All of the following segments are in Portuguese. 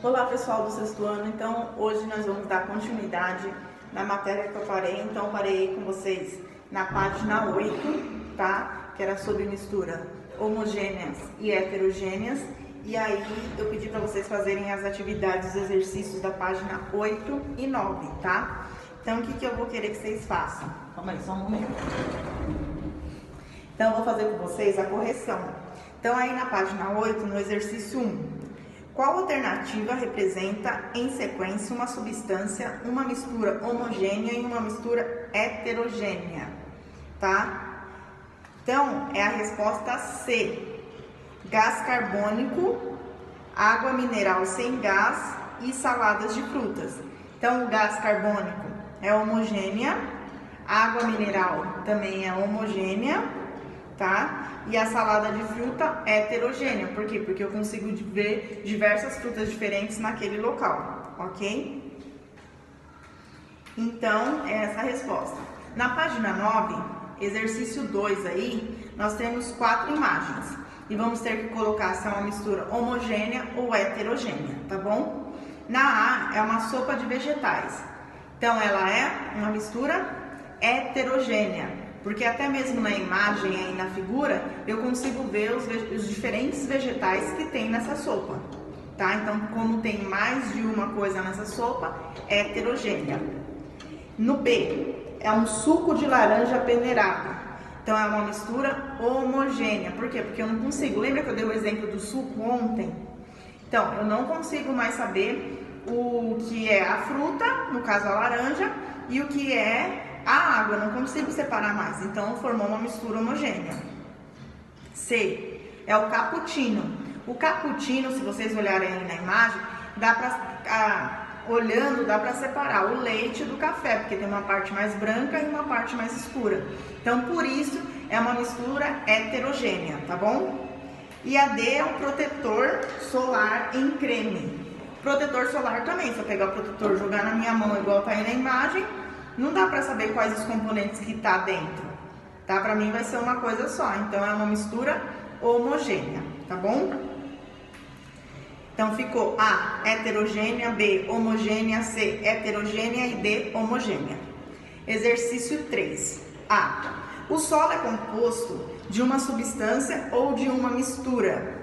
Olá pessoal do sexto ano, então hoje nós vamos dar continuidade na matéria que eu parei. Então parei com vocês na página 8, tá? Que era sobre mistura homogêneas e heterogêneas. E aí eu pedi para vocês fazerem as atividades, os exercícios da página 8 e 9, tá? Então o que eu vou querer que vocês façam? Calma aí, só um momento. Então eu vou fazer com vocês a correção. Então aí na página 8, no exercício 1, qual alternativa representa em sequência uma substância, uma mistura homogênea e uma mistura heterogênea, tá? Então, é a resposta C. Gás carbônico, água mineral sem gás e saladas de frutas. Então, o gás carbônico é homogênea, a água mineral também é homogênea, tá? E a salada de fruta é heterogênea. Por quê? Porque eu consigo ver diversas frutas diferentes naquele local, ok? Então, é essa a resposta. Na página 9, exercício 2 aí, nós temos 4 imagens. E vamos ter que colocar se é uma mistura homogênea ou heterogênea, tá bom? Na A, é uma sopa de vegetais. Então, ela é uma mistura heterogênea. Porque até mesmo na imagem, aí na figura, eu consigo ver os diferentes vegetais que tem nessa sopa, tá? Então, como tem mais de uma coisa nessa sopa, é heterogênea. No B, é um suco de laranja peneirado. Então, é uma mistura homogênea. Por quê? Porque eu não consigo. Lembra que eu dei o exemplo do suco ontem? Então, eu não consigo mais saber o que é a fruta, no caso a laranja, e o que é a água, eu não consigo separar mais, então formou uma mistura homogênea. C, é o cappuccino. O cappuccino, se vocês olharem aí na imagem, dá para separar o leite do café, porque tem uma parte mais branca e uma parte mais escura. Então, por isso, é uma mistura heterogênea, tá bom? E a D é um protetor solar em creme. Protetor solar também, se eu pegar o protetor e jogar na minha mão igual tá aí na imagem, não dá para saber quais os componentes que tá dentro, tá? Para mim vai ser uma coisa só, então é uma mistura homogênea, tá bom? Então ficou A, heterogênea, B, homogênea, C, heterogênea e D, homogênea. Exercício 3. A. O solo é composto de uma substância ou de uma mistura?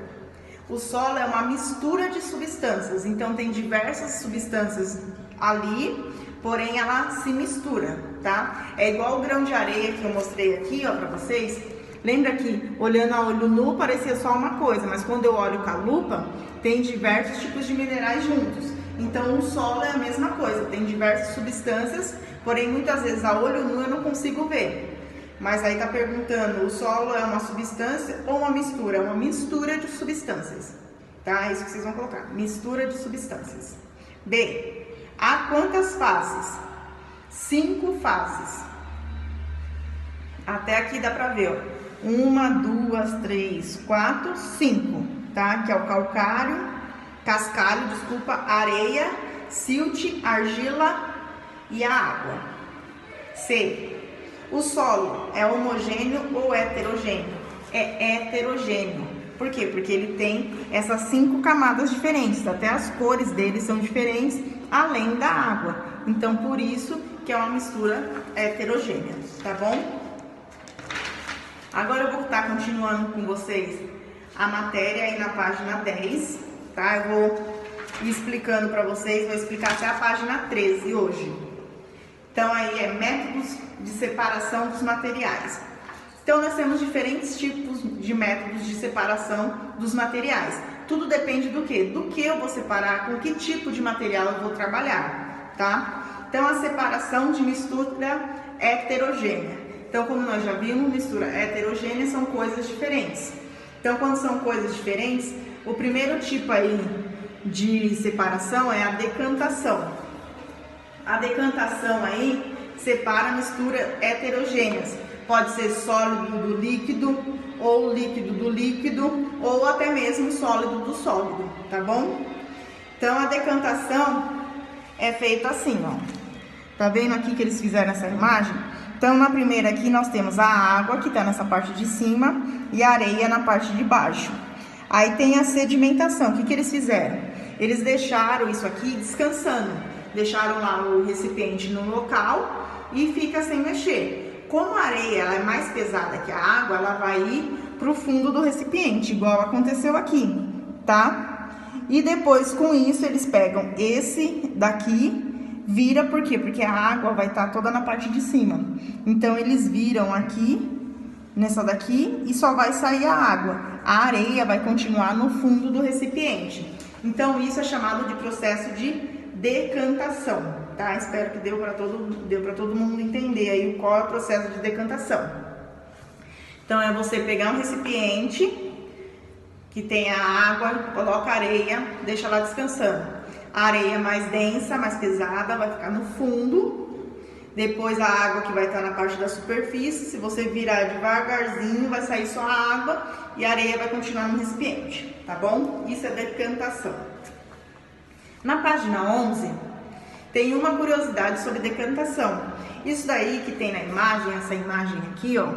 O solo é uma mistura de substâncias, então tem diversas substâncias ali, porém ela se mistura, tá? É igual o grão de areia que eu mostrei aqui, ó, pra vocês. Lembra que olhando a olho nu parecia só uma coisa, mas quando eu olho com a lupa, tem diversos tipos de minerais juntos. Então o solo é a mesma coisa, tem diversas substâncias, porém muitas vezes a olho nu eu não consigo ver. Mas aí tá perguntando, o solo é uma substância ou uma mistura? É uma mistura de substâncias, tá? É isso que vocês vão colocar, mistura de substâncias. B. Há quantas fases? 5 fases. Até aqui dá pra ver, ó. 1, 2, 3, 4, 5, tá? Que é o cascalho, areia, silt, argila e a água. C. O solo é homogêneo ou heterogêneo? É heterogêneo. Por quê? Porque ele tem essas 5 camadas diferentes, até as cores dele são diferentes, além da água. Então, por isso que é uma mistura heterogênea, tá bom? Agora eu vou estar continuando com vocês a matéria aí na página 10, tá? Eu vou ir explicando para vocês, vou explicar até a página 13 hoje. Então, aí é métodos de separação dos materiais. Então, nós temos diferentes tipos de métodos de separação dos materiais. Tudo depende do quê? Do que eu vou separar, com que tipo de material eu vou trabalhar, tá? Então, a separação de mistura heterogênea. Então, como nós já vimos, mistura heterogênea são coisas diferentes. Então, quando são coisas diferentes, o primeiro tipo aí de separação é a decantação. A decantação aí separa misturas heterogêneas. Pode ser sólido do líquido, ou líquido do líquido, ou até mesmo sólido do sólido, tá bom? Então, a decantação é feita assim, ó. Tá vendo aqui que eles fizeram essa imagem? Então, na primeira aqui, nós temos a água, que tá nessa parte de cima, e a areia na parte de baixo. Aí tem a sedimentação. O que eles fizeram? Eles deixaram isso aqui descansando, deixaram lá o recipiente no local e fica sem mexer. Como a areia ela é mais pesada que a água, ela vai ir pro fundo do recipiente, igual aconteceu aqui, tá? E depois com isso eles pegam esse daqui, vira, por quê? Porque a água vai estar toda na parte de cima. Então eles viram aqui, nessa daqui, e só vai sair a água. A areia vai continuar no fundo do recipiente. Então isso é chamado de processo de decantação, tá? Espero que deu para todo mundo entender aí qual é o processo de decantação. Então é você pegar um recipiente que tem a água, coloca a areia, deixa lá descansando. A areia mais densa, mais pesada, vai ficar no fundo. Depois a água que vai estar na parte da superfície, se você virar devagarzinho, vai sair só a água e a areia vai continuar no recipiente, tá bom? Isso é decantação. Na página 11, tem uma curiosidade sobre decantação. Isso daí que tem na imagem, essa imagem aqui, ó,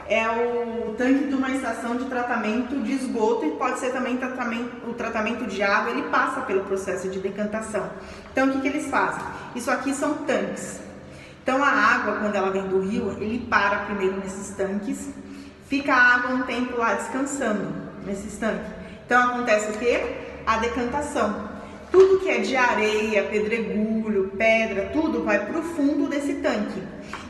é o tanque de uma estação de tratamento de esgoto e pode ser também o tratamento de água, ele passa pelo processo de decantação. Então, o que eles fazem? Isso aqui são tanques. Então, a água, quando ela vem do rio, ele para primeiro nesses tanques, fica a água um tempo lá descansando nesses tanques. Então, acontece o quê? A decantação. Tudo que é de areia, pedregulho, pedra, tudo vai para o fundo desse tanque.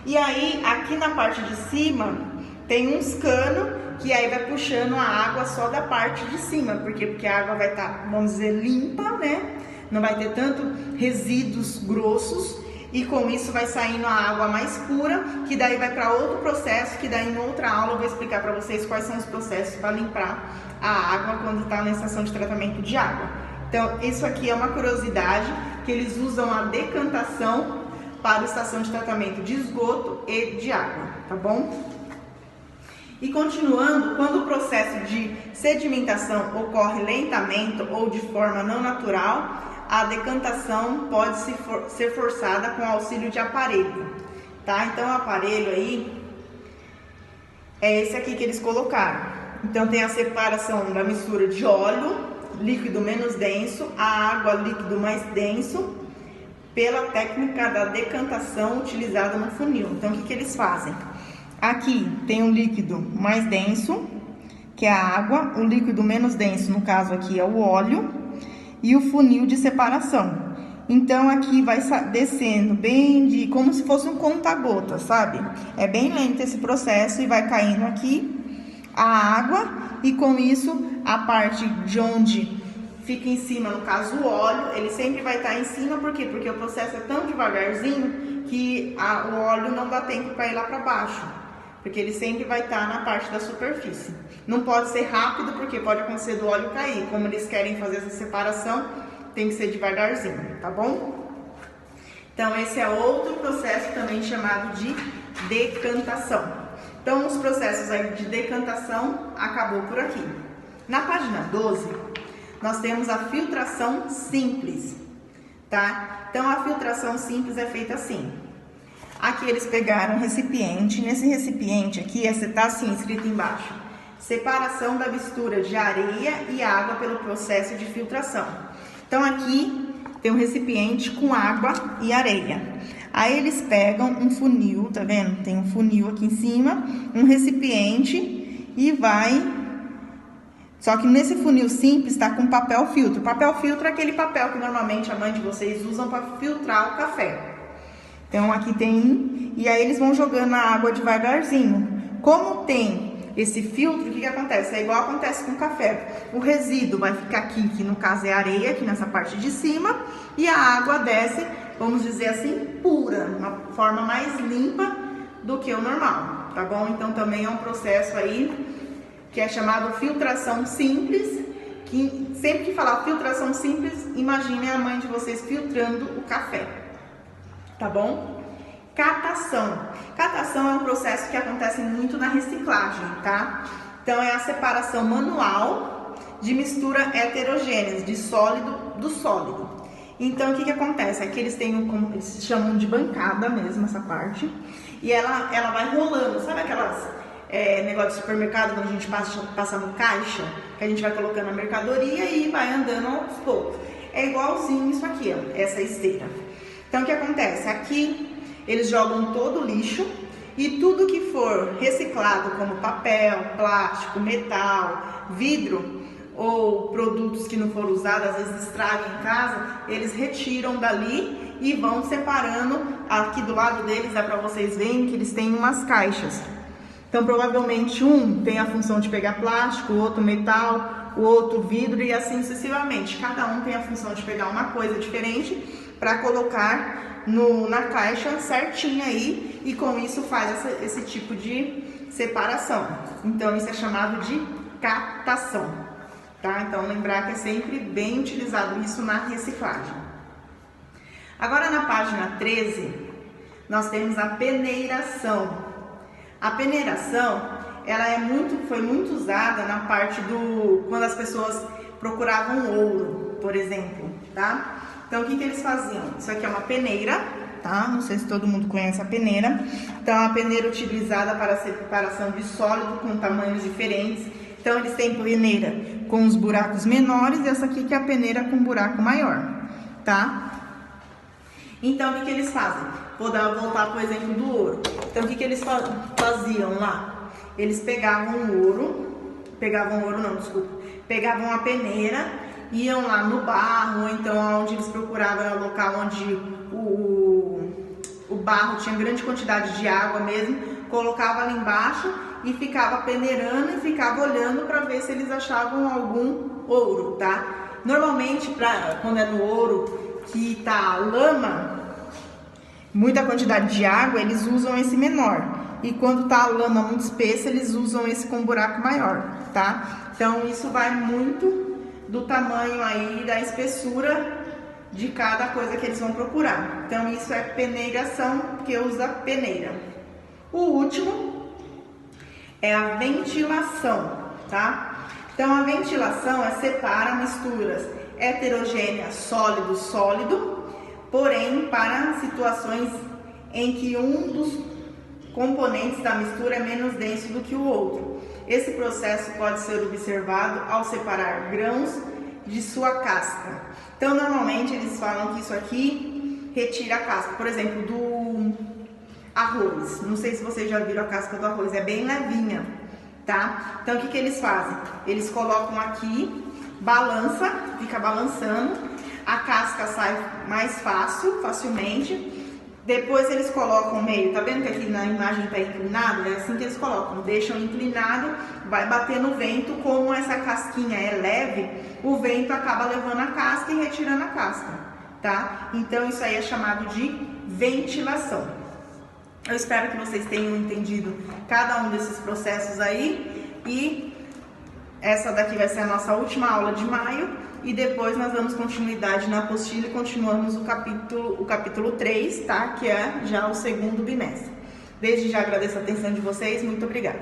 E aí, aqui na parte de cima, tem uns canos que aí vai puxando a água só da parte de cima. Por quê? Porque a água vai estar, vamos dizer, limpa, né? Não vai ter tanto resíduos grossos. E com isso vai saindo a água mais pura, que daí vai para outro processo, que daí em outra aula eu vou explicar para vocês quais são os processos para limpar a água quando está na estação de tratamento de água. Então, isso aqui é uma curiosidade, que eles usam a decantação para a estação de tratamento de esgoto e de água, tá bom? E continuando, quando o processo de sedimentação ocorre lentamente ou de forma não natural, a decantação pode ser forçada com auxílio de aparelho, tá? Então, o aparelho aí é esse aqui que eles colocaram. Então, tem a separação da mistura de óleo, líquido menos denso, a água, líquido mais denso, pela técnica da decantação utilizada no funil. Então, o que eles fazem? Aqui tem um líquido mais denso, que é a água, o líquido menos denso, no caso aqui, é o óleo, e o funil de separação. Então, aqui vai descendo bem como se fosse um conta-gota, sabe? É bem lento esse processo e vai caindo aqui a água, e com isso, a parte de onde fica em cima, no caso o óleo, ele sempre vai estar em cima, por quê? Porque o processo é tão devagarzinho que o óleo não dá tempo para ir lá para baixo, porque ele sempre vai estar na parte da superfície. Não pode ser rápido, porque pode acontecer do óleo cair. Como eles querem fazer essa separação, tem que ser devagarzinho, tá bom? Então, esse é outro processo também chamado de decantação. Então, os processos aí de decantação acabou por aqui. Na página 12, nós temos a filtração simples, tá? Então, a filtração simples é feita assim. Aqui eles pegaram um recipiente, nesse recipiente aqui, tá assim escrito embaixo: separação da mistura de areia e água pelo processo de filtração. Então aqui tem um recipiente com água e areia. Aí eles pegam um funil, tá vendo? Tem um funil aqui em cima, um recipiente e vai... Só que nesse funil simples tá com papel filtro. Papel filtro é aquele papel que normalmente a mãe de vocês usam para filtrar o café. Então, aqui tem... E aí, eles vão jogando a água devagarzinho. Como tem esse filtro, o que acontece? É igual acontece com o café. O resíduo vai ficar aqui, que no caso é areia, aqui nessa parte de cima. E a água desce, vamos dizer assim, pura. Uma forma mais limpa do que o normal, tá bom? Então, também é um processo aí que é chamado filtração simples. Que sempre que falar filtração simples, imagine a mãe de vocês filtrando o café. Tá bom? Catação. Catação é um processo que acontece muito na reciclagem, tá? Então, é a separação manual de mistura heterogêneas, de sólido do sólido. Então, o que acontece? Aqui eles têm como eles chamam de bancada mesmo, essa parte. E ela vai rolando. Sabe aquelas negócio de supermercado, quando a gente passa no caixa? que a gente vai colocando a mercadoria e vai andando aos poucos. É igualzinho isso aqui, ó, essa esteira. Então, o que acontece? Aqui, eles jogam todo o lixo e tudo que for reciclado, como papel, plástico, metal, vidro ou produtos que não foram usados, às vezes estragam em casa, eles retiram dali e vão separando. Aqui do lado deles é para vocês verem que eles têm umas caixas. Então, provavelmente um tem a função de pegar plástico, o outro metal, o outro vidro e assim sucessivamente. Cada um tem a função de pegar uma coisa diferente para colocar na caixa certinha aí, e com isso faz esse tipo de separação. Então, isso é chamado de captação, tá? Então, lembrar que é sempre bem utilizado isso na reciclagem. Agora, na página 13, nós temos a peneiração. A peneiração, ela foi muito usada na parte quando as pessoas procuravam ouro, por exemplo, tá? Então, o que eles faziam? Isso aqui é uma peneira, tá? Não sei se todo mundo conhece a peneira. Então, é uma peneira utilizada para a separação de sólido com tamanhos diferentes. Então, eles têm peneira com os buracos menores e essa aqui que é a peneira com buraco maior, tá? Então, o que eles fazem? Vou voltar para o exemplo do ouro. Então, o que eles faziam lá? Eles pegavam pegavam a peneira, iam lá no barro, ou então onde eles procuravam era o local onde o barro tinha grande quantidade de água mesmo, colocava ali embaixo e ficava peneirando e ficava olhando para ver se eles achavam algum ouro, tá? Normalmente, quando é no ouro que tá lama, muita quantidade de água, eles usam esse menor. E quando tá a lama muito espessa, eles usam esse com buraco maior, tá? Então, isso vai muito do tamanho aí, da espessura de cada coisa que eles vão procurar. Então, isso é peneiração, que usa peneira. O último é a ventilação, tá? Então, a ventilação separa misturas heterogêneas, sólido, porém, para situações em que um dos componentes da mistura é menos denso do que o outro. Esse processo pode ser observado ao separar grãos de sua casca. Então, normalmente, eles falam que isso aqui retira a casca. Por exemplo, do arroz. Não sei se vocês já viram a casca do arroz, é bem levinha, tá? Então, o que eles fazem? Eles colocam aqui, fica balançando, a casca sai mais facilmente. Depois eles colocam meio, tá vendo que aqui na imagem tá inclinado? É assim que eles colocam, deixam inclinado, vai bater no vento. Como essa casquinha é leve, o vento acaba levando a casca e retirando a casca, tá? Então isso aí é chamado de ventilação. Eu espero que vocês tenham entendido cada um desses processos aí, e essa daqui vai ser a nossa última aula de maio. E depois nós damos continuidade na apostila e continuamos o capítulo 3, tá? Que é já o segundo bimestre. Desde já agradeço a atenção de vocês, muito obrigada.